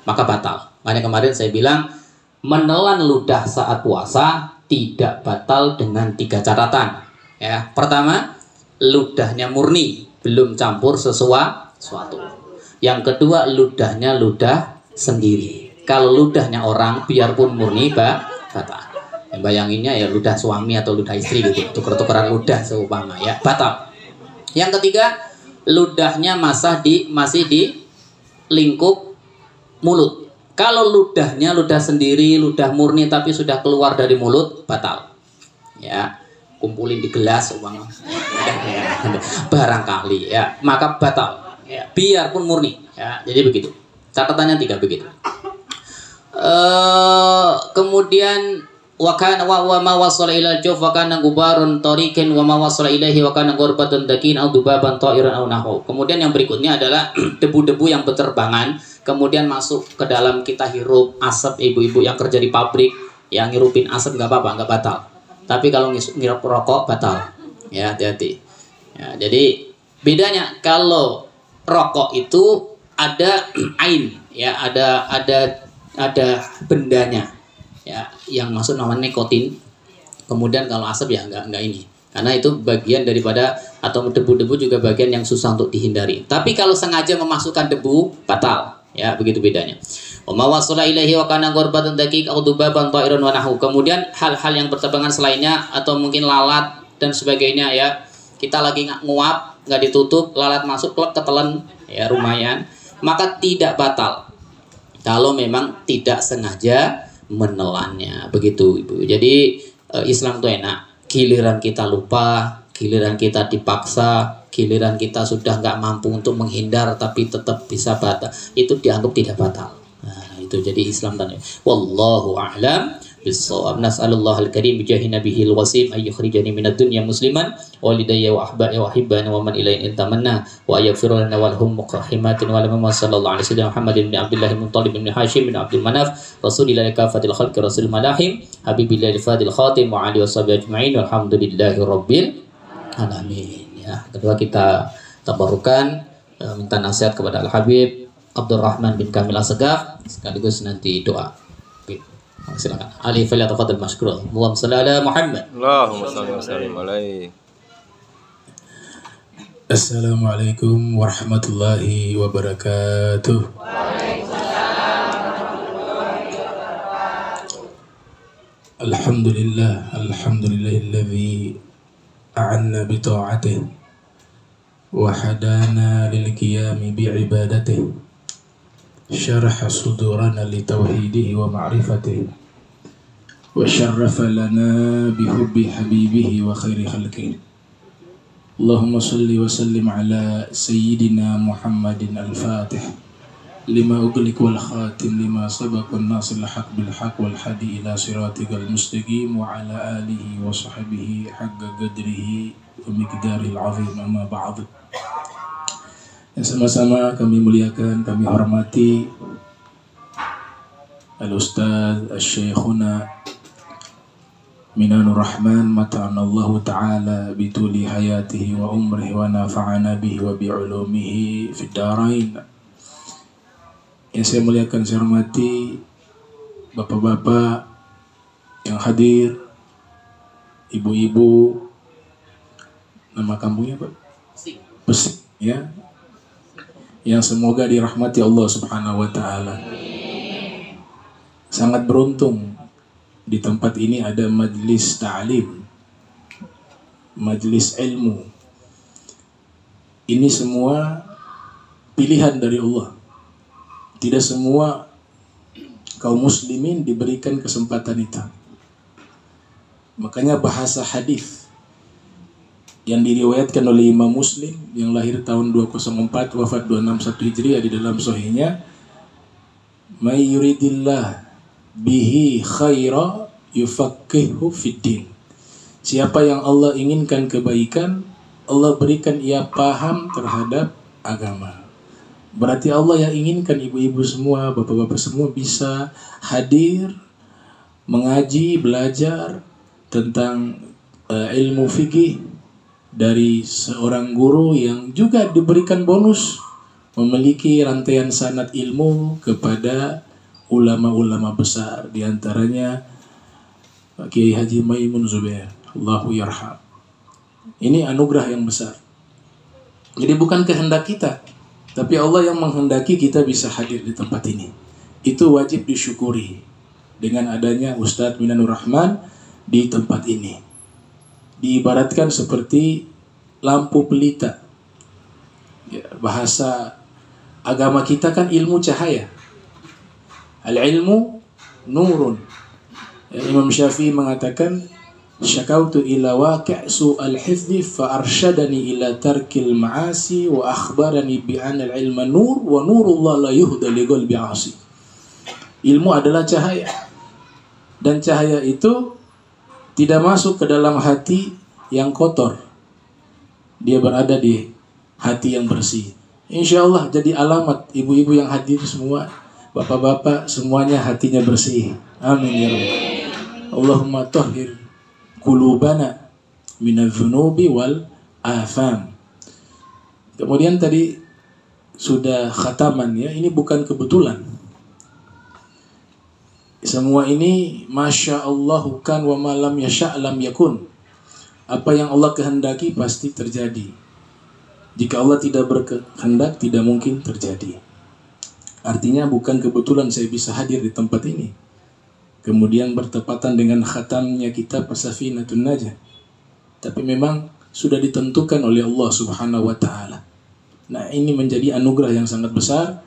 maka batal. Makanya kemarin saya bilang menelan ludah saat puasa tidak batal dengan 3 catatan. Ya, pertama, ludahnya murni, belum campur sesuatu. Yang kedua, ludahnya ludah sendiri. Kalau ludahnya orang, biarpun murni, batal. Bayanginnya ya ludah suami atau ludah istri gitu, tuker-tukeran ludah seumpama ya, batal. Yang ketiga, ludahnya masih di lingkup mulut. Kalau ludahnya ludah sendiri, ludah murni tapi sudah keluar dari mulut, batal. Ya, kumpulin di gelas umpama. Barangkali ya, maka batal. Ya, biarpun murni. Ya, jadi begitu. Catatannya 3 begitu. Kemudian wa ma wasala ila al-jawf wa kana gubarun tariqin wa ma wasala ilaihi wa kana ghurbatun dakin aw dubaban ta'iran aw nahu. Kemudian yang berikutnya adalah debu-debu yang berterbangan kemudian masuk ke dalam kita hirup. Asap, ibu-ibu yang kerja di pabrik yang ngirupin asap nggak apa-apa, nggak batal. Tapi kalau ngirup rokok batal. Ya, hati-hati. Ya, jadi bedanya kalau rokok itu ada ain, ya, ada bendanya. Ya, yang masuk namanya nikotin. Kemudian kalau asap ya enggak ini. Karena itu bagian daripada atau debu-debu juga bagian yang susah untuk dihindari. Tapi kalau sengaja memasukkan debu batal. Ya, begitu bedanya. Wa wasala ilaihi wa kana ghurbatun daqiq aw dubaban ta'irun wa nahu. Kemudian hal-hal yang berterbangan selainnya atau mungkin lalat dan sebagainya ya. Kita lagi nguap, enggak ditutup, lalat masuk klek ketelan ya lumayan, maka tidak batal. Kalau memang tidak sengaja menelannya, begitu Ibu. Jadi Islam itu enak. Giliran kita lupa, giliran kita dipaksa, giliran kita sudah nggak mampu untuk menghindar tapi tetap bisa batal, itu dianggap tidak batal. Nah, itu jadi Islam dan wallahu a'lam bissawab. Nas'alullah al-karim bijahi nabihil wasim ay yukhrijani minad dunya musliman walidayya wa ahba'i wa hibbana wa man ilahin intamanna wa yaghfir lana wa lahum muqahimatin wa lam sallallahu alaihi wasallam Muhammadin bin Abdullah bin Muttalib bin Hashim bin Abdul Manaf Rasulillah kafatil khalqi rasul malahim habibillah fadil khatim wa ali washabihi ajma'in walhamdulillahi rabbil alamin. Ya, kedua kita tabarukan minta nasihat kepada Al-Habib Abdurrahman bin Kamil As-Segaf sekaligus nanti doa. Silakan. Ali falyatafadhal mashkura. Allahumma shalli ala Muhammad. Allahumma shalli wa sallim alaihi. Assalamualaikum warahmatullahi wabarakatuh. Alhamdulillahilladzi a'anna bi ta'atihi wa hadana lil qiyami bi ibadatihi. شرح صدورنا لتوحيده ومعرفته وشرف لنا بحب حبيبه وخير خلقه اللهم صل وسلم على سيدنا محمد الفاتح لما أغلق والخاتم لما سبق الناصر الحق بالحق والهادي إلى صراطك المستقيم وعلى آله وصحبه حق قدره ومقداره العظيم أما بعد. Yang sama-sama kami muliakan, kami hormati Al-Ustaz Al-Syekhuna Minanur Rahman mata'anallahu ta'ala bituli hayatihi wa umrihi wa nafa'ana bihi wa bi'ulumihi fid darain. Yang saya muliakan, saya hormati bapak-bapak yang hadir, ibu-ibu, nama kampungnya Pak? Pesik, ya. Yang semoga dirahmati Allah Subhanahu wa taala. Sangat beruntung di tempat ini ada majlis ta'lim, majlis ilmu. Ini semua pilihan dari Allah. Tidak semua kaum muslimin diberikan kesempatan itu. Makanya bahasa hadis yang diriwayatkan oleh Imam Muslim yang lahir tahun 204 wafat 261 Hijriah di dalam sahihnya, may yuridillah bihi khaira yufaqihu fiddin. Siapa yang Allah inginkan kebaikan, Allah berikan ia paham terhadap agama. Berarti Allah yang inginkan ibu-ibu semua, bapak-bapak semua bisa hadir mengaji, belajar tentang ilmu fikih dari seorang guru yang juga diberikan bonus memiliki rantaian sanad ilmu kepada ulama-ulama besar, di antaranya Kiai Haji Maimun Zubair, Allahu yarham. Ini anugerah yang besar. Jadi bukan kehendak kita, tapi Allah yang menghendaki kita bisa hadir di tempat ini. Itu wajib disyukuri dengan adanya Ustadz Minanur Rahman di tempat ini. Diibaratkan seperti lampu pelita. Ya, bahasa agama kita kan ilmu cahaya. Al-ilmu nurun. Ya, Imam Syafi'i mengatakan, syakautu ila waqi' su'al hifdhi fa arsyadani ila tarkil ma'asi wa akhbarani bi anna al-ilma nur wa nurullah la yuhda li qalbi 'asi. Ilmu adalah cahaya. Dan cahaya itu tidak masuk ke dalam hati yang kotor. Dia berada di hati yang bersih. Insya Allah jadi alamat ibu-ibu yang hadir semua, bapak-bapak semuanya hatinya bersih. Amin ya Rabb. Allahumma tahhir qulubana minadz-dzunubi wal afam. Kemudian tadi sudah khataman ya, ini bukan kebetulan. Semua ini Masya Allah kan wa ma lam yasha' lam yakun. Apa yang Allah kehendaki pasti terjadi. Jika Allah tidak berkehendak, tidak mungkin terjadi. Artinya bukan kebetulan saya bisa hadir di tempat ini. Kemudian bertepatan dengan khatamnya kitab As-Safinatun Najah. Tapi memang sudah ditentukan oleh Allah Subhanahu wa taala. Nah, ini menjadi anugerah yang sangat besar,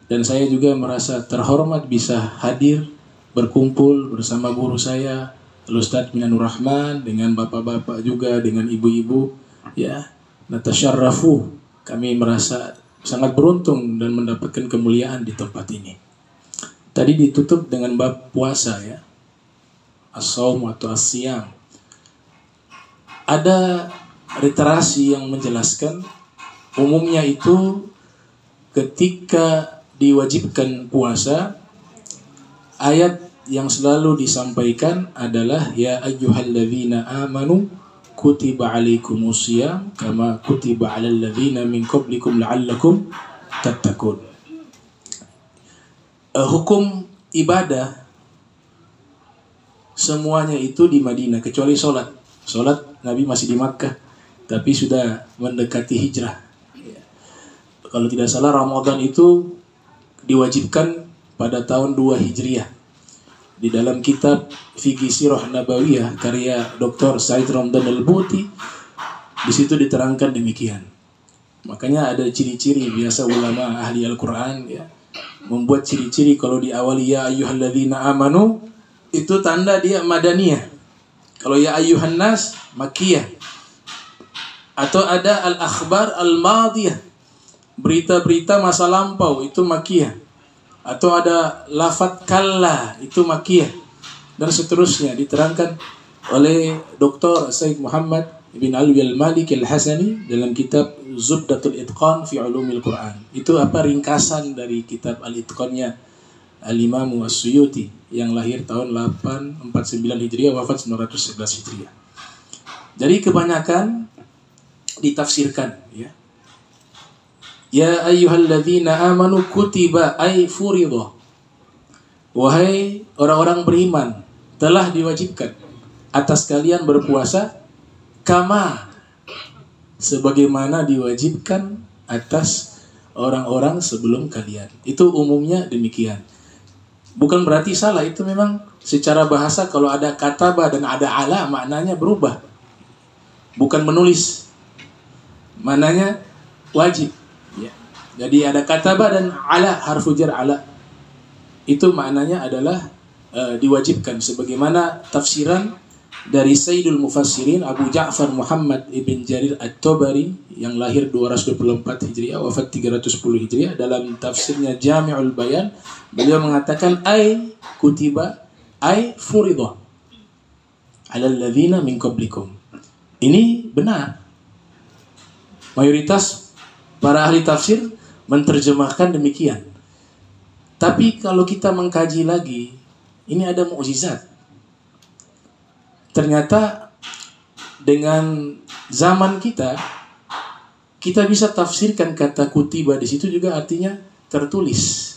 dan saya juga merasa terhormat bisa hadir berkumpul bersama guru saya Ustadz Minanur Rahman, dengan bapak-bapak juga, dengan ibu-ibu ya. Natasyarrafu, kami merasa sangat beruntung dan mendapatkan kemuliaan di tempat ini. Tadi ditutup dengan bab puasa ya, as-shaum atau as-siyam. Ada literasi yang menjelaskan umumnya itu ketika diwajibkan puasa, ayat yang selalu disampaikan adalah ya ayyuhalladzina amanu kutiba alaikumusiyam kama kutiba alal ladzina min qablikum la'allakum tattaqun. Hukum ibadah semuanya itu di Madinah kecuali sholat. Sholat Nabi masih di Makkah, tapi sudah mendekati hijrah. Kalau tidak salah Ramadan itu diwajibkan pada tahun 2 Hijriah. Di dalam kitab Fiqh Sirah Nabawiyah karya Dr. Said Ramdan Al-Buti, di situ diterangkan demikian. Makanya ada ciri-ciri biasa ulama ahli Al-Quran ya, membuat ciri-ciri kalau diawali ya ayyuhalladzina amanu itu tanda dia madaniyah. Kalau ya ayyuhan nas makkiyah. Atau ada al-akhbar al-madiyah, berita-berita masa lampau itu makkiyah. Atau ada lafaz kalla itu makkiyah, dan seterusnya diterangkan oleh Dr. Said Muhammad bin Alwi al-Maliki al-Hasani dalam kitab Zubdatul Itqan fi Ulumil Quran. Itu apa ringkasan dari kitab Al-Itqannya Al-Imam As-Suyuti yang lahir tahun 849 Hijriah, wafat 911 Hijriah. Jadi kebanyakan ditafsirkan ya. Ya ayyuhalladzina amanu kutiba ay furidha. Wahai orang-orang beriman, telah diwajibkan atas kalian berpuasa kama sebagaimana diwajibkan atas orang-orang sebelum kalian. Itu umumnya demikian. Bukan berarti salah, itu memang secara bahasa kalau ada kataba dan ada ala maknanya berubah. Bukan menulis. Maknanya wajib. Ya. Jadi ada kataba dan ala, harfu jar ala. Itu maknanya adalah diwajibkan sebagaimana tafsiran dari Sayyidul Mufassirin Abu Ja'far Muhammad ibn Jarir At-Tabari yang lahir 224 Hijriah, wafat 310 Hijriah. Dalam tafsirnya Jami'ul Bayan, beliau mengatakan ay kutiba ay furidha 'alal ladzina min qablikum. Ini benar. Mayoritas para ahli tafsir menerjemahkan demikian. Tapi kalau kita mengkaji lagi, ini ada mukjizat. Ternyata dengan zaman kita kita bisa tafsirkan kata kutiba di situ juga artinya tertulis,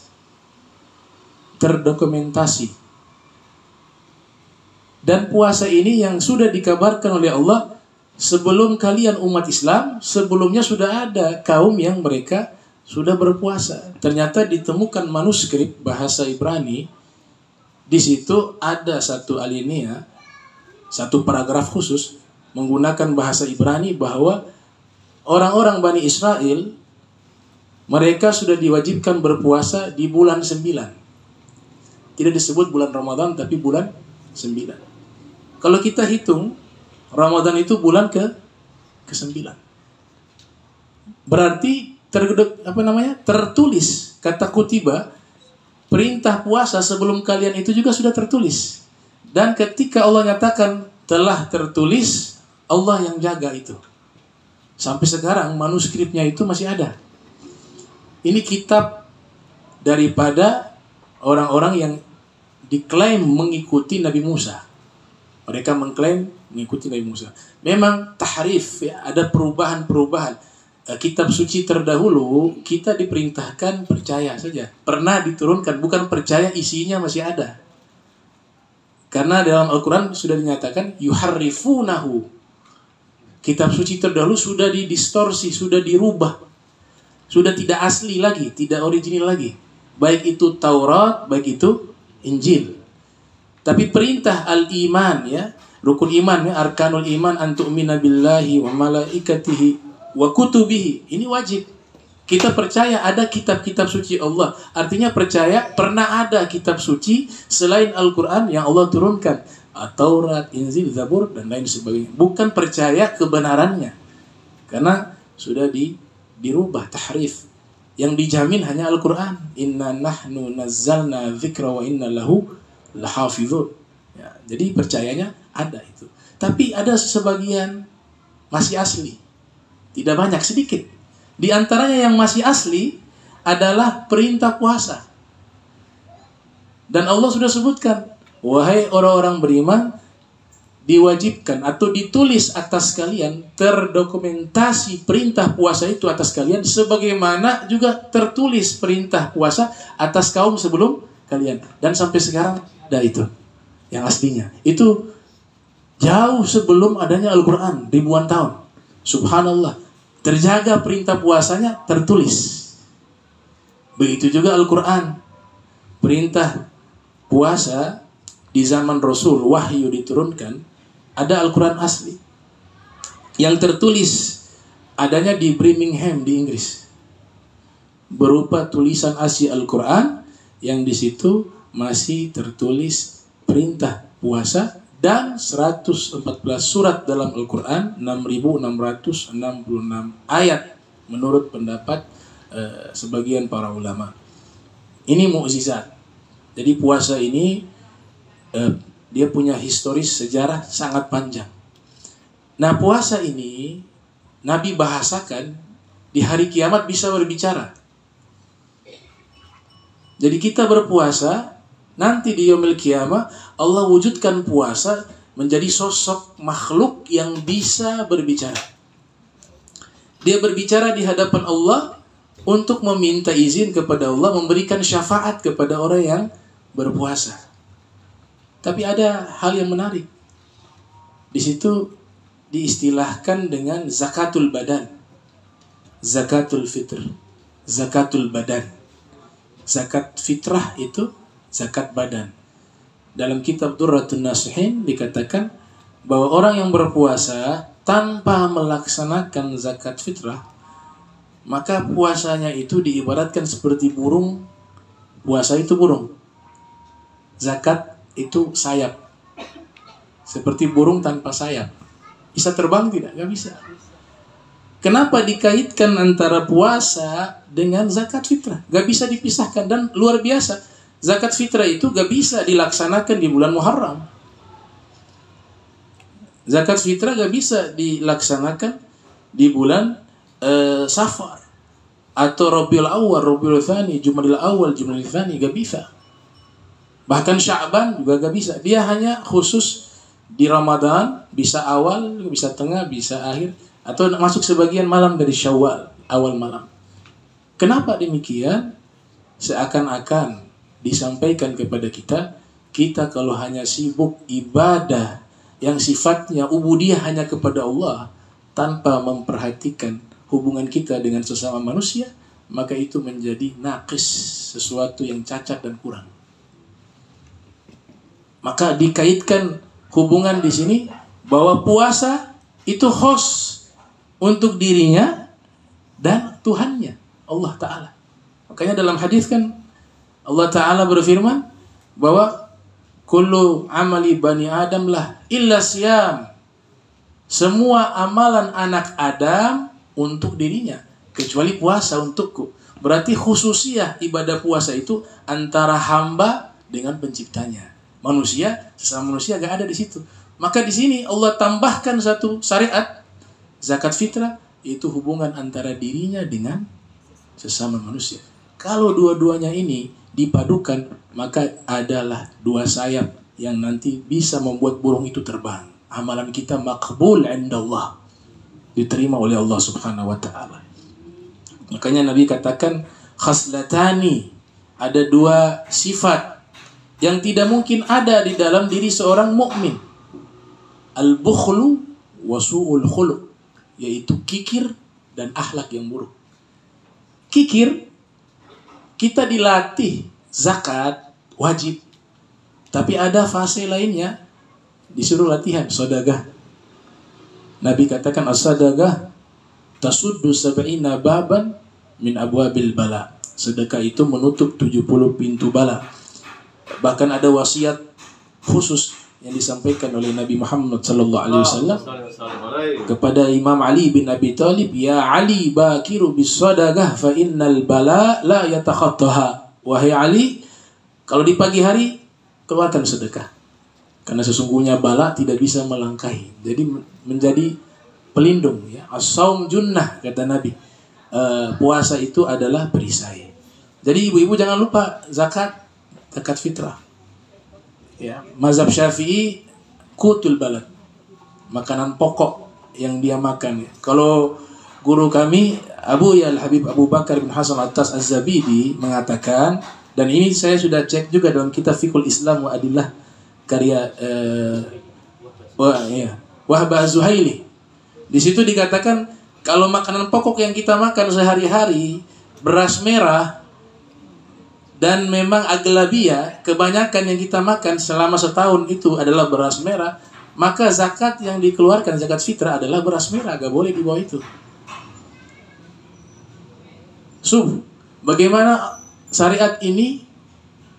terdokumentasi. Dan puasa ini yang sudah dikabarkan oleh Allah sebelum kalian umat Islam, sebelumnya sudah ada kaum yang mereka sudah berpuasa. Ternyata ditemukan manuskrip bahasa Ibrani, di situ ada satu alinea, satu paragraf khusus menggunakan bahasa Ibrani bahwa orang-orang Bani Israel mereka sudah diwajibkan berpuasa di bulan 9. Tidak disebut bulan Ramadan tapi bulan 9. Kalau kita hitung Ramadan itu bulan ke-9. Berarti tertulis kata kutiba, perintah puasa sebelum kalian itu juga sudah tertulis. Dan ketika Allah nyatakan telah tertulis, Allah yang jaga itu. Sampai sekarang manuskripnya itu masih ada. Ini kitab daripada orang-orang yang diklaim mengikuti Nabi Musa. Mereka mengklaim mengikuti Nabi Musa. Memang tahrif, ya, ada perubahan-perubahan. Kitab suci terdahulu kita diperintahkan percaya saja. Pernah diturunkan, bukan percaya isinya masih ada. Karena dalam Al-Quran sudah dinyatakan yuharrifunahu. Kitab suci terdahulu sudah didistorsi, sudah dirubah. Sudah tidak asli lagi, tidak original lagi. Baik itu Taurat, baik itu Injil. Tapi perintah al-iman, ya, rukun iman, ya, arkanul iman an tu'mina billahi wa malaikatihi wa kutubihi, ini wajib. Kita percaya ada kitab-kitab suci Allah. Artinya percaya pernah ada kitab suci selain Al-Quran yang Allah turunkan. Taurat, Injil, Zabur, dan lain sebagainya. Bukan percaya kebenarannya. Karena sudah dirubah, tahrif. Yang dijamin hanya Al-Quran. Inna nahnu nazzalna dzikra wa inna lahu lahafizun. Ya, jadi percayanya ada itu. Tapi ada sebagian masih asli. Tidak banyak, sedikit. Di antaranya yang masih asli adalah perintah puasa. Dan Allah sudah sebutkan, wahai orang-orang beriman, diwajibkan atau ditulis atas kalian, terdokumentasi perintah puasa itu atas kalian, sebagaimana juga tertulis perintah puasa atas kaum sebelum kalian. Dan sampai sekarang ada itu, yang aslinya. Itu jauh sebelum adanya Al-Quran, ribuan tahun. Subhanallah, terjaga perintah puasanya tertulis. Begitu juga Al-Quran. Perintah puasa di zaman Rasul, wahyu diturunkan, ada Al-Quran asli. Yang tertulis adanya di Birmingham di Inggris. Berupa tulisan asli Al-Quran yang di situ masih tertulis perintah puasa. Dan 114 surat dalam Al-Quran, 6.666 ayat menurut pendapat sebagian para ulama. Ini mukjizat. Jadi puasa ini dia punya historis sejarah sangat panjang. Nah, puasa ini Nabi bahasakan di hari kiamat bisa berbicara. Jadi kita berpuasa, nanti di yaumil qiyamah Allah wujudkan puasa menjadi sosok makhluk yang bisa berbicara. Dia berbicara di hadapan Allah untuk meminta izin kepada Allah, memberikan syafaat kepada orang yang berpuasa. Tapi ada hal yang menarik. Di situ diistilahkan dengan zakatul badan, zakatul fitr, zakatul badan. Zakat fitrah itu zakat badan. Dalam kitab Durratun Nasihin dikatakan bahwa orang yang berpuasa tanpa melaksanakan zakat fitrah, maka puasanya itu diibaratkan seperti burung. Puasa itu burung, zakat itu sayap. Seperti burung tanpa sayap. Bisa terbang tidak? Gak bisa. Kenapa dikaitkan antara puasa dengan zakat fitrah? Gak bisa dipisahkan. Dan luar biasa, zakat fitrah itu gak bisa dilaksanakan di bulan Muharram. Zakat fitrah gak bisa dilaksanakan di bulan Safar atau Rabiul Awal, Rabiul Tsani, Jumadil Awal, Jumadil Tsani, gak bisa. Bahkan Sya'ban juga gak bisa. Dia hanya khusus di Ramadan, bisa awal, bisa tengah, bisa akhir. atau masuk sebagian malam dari Syawal, awal malam. Kenapa demikian? Seakan-akan disampaikan kepada kita, kita kalau hanya sibuk ibadah yang sifatnya ubudiyah hanya kepada Allah tanpa memperhatikan hubungan kita dengan sesama manusia, maka itu menjadi naqis, sesuatu yang cacat dan kurang. Maka dikaitkan hubungan di sini bahwa puasa itu host untuk dirinya dan Tuhannya, Allah Ta'ala. Makanya dalam hadis kan Allah Ta'ala berfirman bahwa kullu amali bani Adam lah illa siyam. Semua amalan anak Adam untuk dirinya kecuali puasa untukku. Berarti khususiyah ibadah puasa itu antara hamba dengan penciptanya. Manusia, sesama manusia gak ada di situ. Maka di sini Allah tambahkan satu syariat zakat fitrah, itu hubungan antara dirinya dengan sesama manusia. Kalau dua-duanya ini dipadukan, maka adalah dua sayap yang nanti bisa membuat burung itu terbang. Amalan kita maqbul indallah, diterima oleh Allah Subhanahu wa taala. Makanya Nabi katakan khaslatani, ada dua sifat yang tidak mungkin ada di dalam diri seorang mukmin. Al-bukhlu wa su'ul khuluq, yaitu kikir dan akhlak yang buruk. Kikir, kita dilatih zakat wajib, tapi ada fase lainnya disuruh latihan sedekah. Nabi katakan as-sadaqah tasuddu sab'ina baban min abwabil bala. Sedekah itu menutup 70 pintu bala. Bahkan ada wasiat khusus yang disampaikan oleh Nabi Muhammad sallallahu alaihi wasallam kepada Imam Ali bin Abi Thalib, ya Ali bakiru bis sadaqah fa innal bala la yatakhattaha. Wahai Ali, kalau di pagi hari keluarkan sedekah, karena sesungguhnya bala tidak bisa melangkahi. Jadi menjadi pelindung, ya. As-saum junnah, kata Nabi. Puasa itu adalah perisai. Jadi ibu-ibu jangan lupa zakat fitrah. Ya, mazhab Syafi'i qutul balad, makanan pokok yang dia makan. Kalau guru kami Abu Habib Abu Bakar bin Hasan At-Tas Az-Zabidi mengatakan, dan ini saya sudah cek juga dalam kitab Fiqhul Islam wa Adillah karya Wahbah Az-Zuhaili. Di situ dikatakan kalau makanan pokok yang kita makan sehari-hari beras merah, dan memang aglabiyah, kebanyakan yang kita makan selama setahun itu adalah beras merah, maka zakat yang dikeluarkan, zakat fitrah adalah beras merah, gak boleh di bawah itu. Bagaimana syariat ini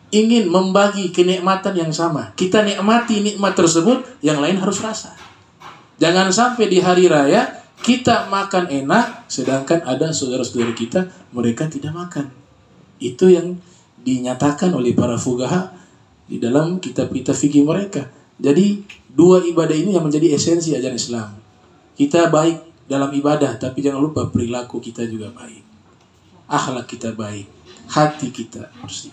ingin membagi kenikmatan yang sama. Kita nikmati nikmat tersebut, yang lain harus rasa. Jangan sampai di hari raya kita makan enak, sedangkan ada saudara-saudara kita, mereka tidak makan. Itu yang dinyatakan oleh para fuqaha di dalam kitab-kitab fikih mereka. Jadi dua ibadah ini yang menjadi esensi ajaran Islam. Kita baik dalam ibadah, tapi jangan lupa perilaku kita juga baik, akhlak kita baik, hati kita bersih.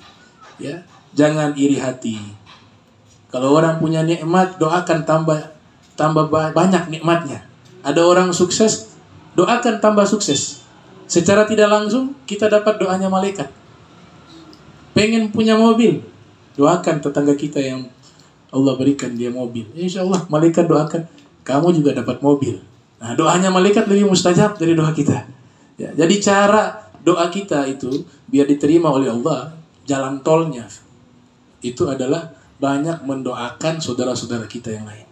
Ya, jangan iri hati. Kalau orang punya nikmat, doakan tambah banyak nikmatnya. Ada orang sukses, doakan tambah sukses. Secara tidak langsung kita dapat doanya malaikat. Pengen punya mobil, doakan tetangga kita yang Allah berikan dia mobil. Insya Allah malaikat doakan kamu juga dapat mobil. Nah, doanya malaikat lebih mustajab dari doa kita. Ya, jadi cara doa kita itu biar diterima oleh Allah, jalan tolnya itu adalah banyak mendoakan saudara-saudara kita yang lain.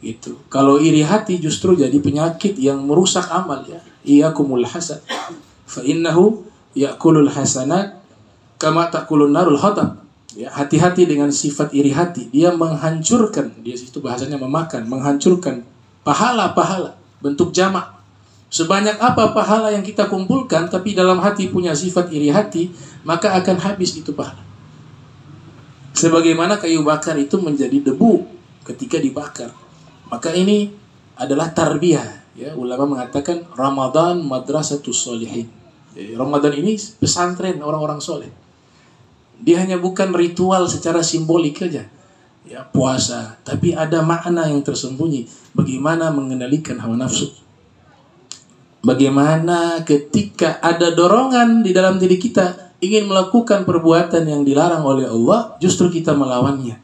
Gitu. Kalau iri hati justru jadi penyakit yang merusak amal, ya. Iyakumul hasad, fa innahu ya'kulul hasanat kama ta'kulun narul hatab. Ya, hati-hati dengan sifat iri hati. Dia menghancurkan, dia itu bahasanya memakan, menghancurkan pahala-pahala, bentuk jamak. Sebanyak apa pahala yang kita kumpulkan, tapi dalam hati punya sifat iri hati, maka akan habis itu pahala. Sebagaimana kayu bakar itu menjadi debu ketika dibakar. Maka ini adalah tarbiyah. Ya, ulama mengatakan Ramadan madrasatus sholihin. Ramadan ini pesantren orang-orang soleh. Dia hanya bukan ritual secara simbolik saja, puasa, tapi ada makna yang tersembunyi. Bagaimana mengendalikan hawa nafsu, bagaimana ketika ada dorongan di dalam diri kita ingin melakukan perbuatan yang dilarang oleh Allah, justru kita melawannya.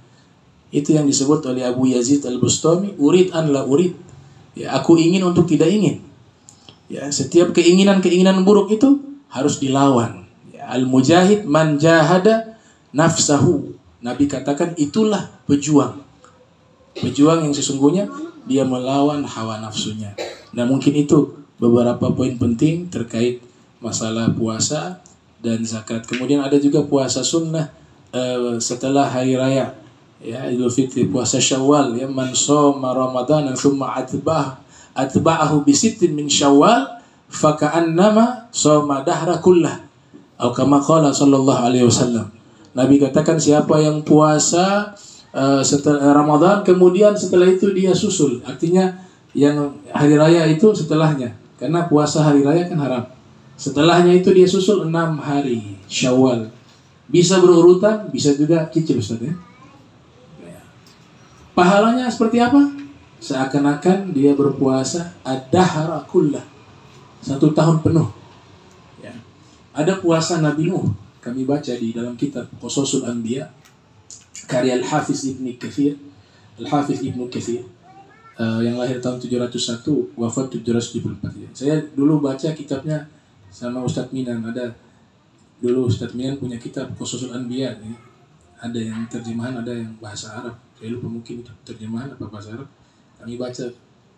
Itu yang disebut oleh Abu Yazid Al-Bustami, urid an la urid. Ya, aku ingin untuk tidak ingin. Ya, setiap keinginan buruk itu harus dilawan. Ya, al-mujahid man jahada nafsahu. Nabi katakan itulah pejuang. Pejuang yang sesungguhnya dia melawan hawa nafsunya. Nah, mungkin itu beberapa poin penting terkait masalah puasa dan zakat. Kemudian ada juga puasa sunnah setelah hari raya. Ya, Idul Fitri, puasa Syawal, ya, man shoma Ramadan tsumma atba'ahu bi sittin min Syawal faka'annama shoma dahra kullah. Atau kama qala sallallahu alaihi wasallam. Nabi katakan siapa yang puasa setelah Ramadan kemudian setelah itu dia susul, artinya yang hari raya itu setelahnya, karena puasa hari raya kan haram. Setelahnya itu dia susul 6 hari Syawal. Bisa berurutan, bisa juga cicil, Ustaz, ya. Pahalanya seperti apa? Seakan-akan dia berpuasa ad-dahra kullah, 1 tahun penuh. Ya. Ada puasa Nabi Nuh, kami baca di dalam kitab Qasasul Anbiya karya Al-Hafiz Ibnu Katsir. Al-Hafiz Ibnu Katsir yang lahir tahun 701, wafat 774. Ya. Saya dulu baca kitabnya sama Ustadz Minan. Ada dulu Ustadz Minan punya kitab Qasasul Anbiya. Ya. Ada yang terjemahan, ada yang bahasa Arab. Saya lupa mungkin itu terjemahan apa bahasa Arab. Kami baca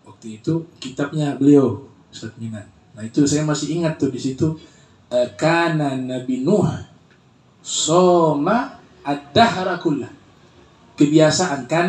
waktu itu kitabnya beliau Ustadz Minan. Nah, itu saya masih ingat tuh di situ kana Nabi Nuh soma ad-dahra kullah. Kebiasaan karena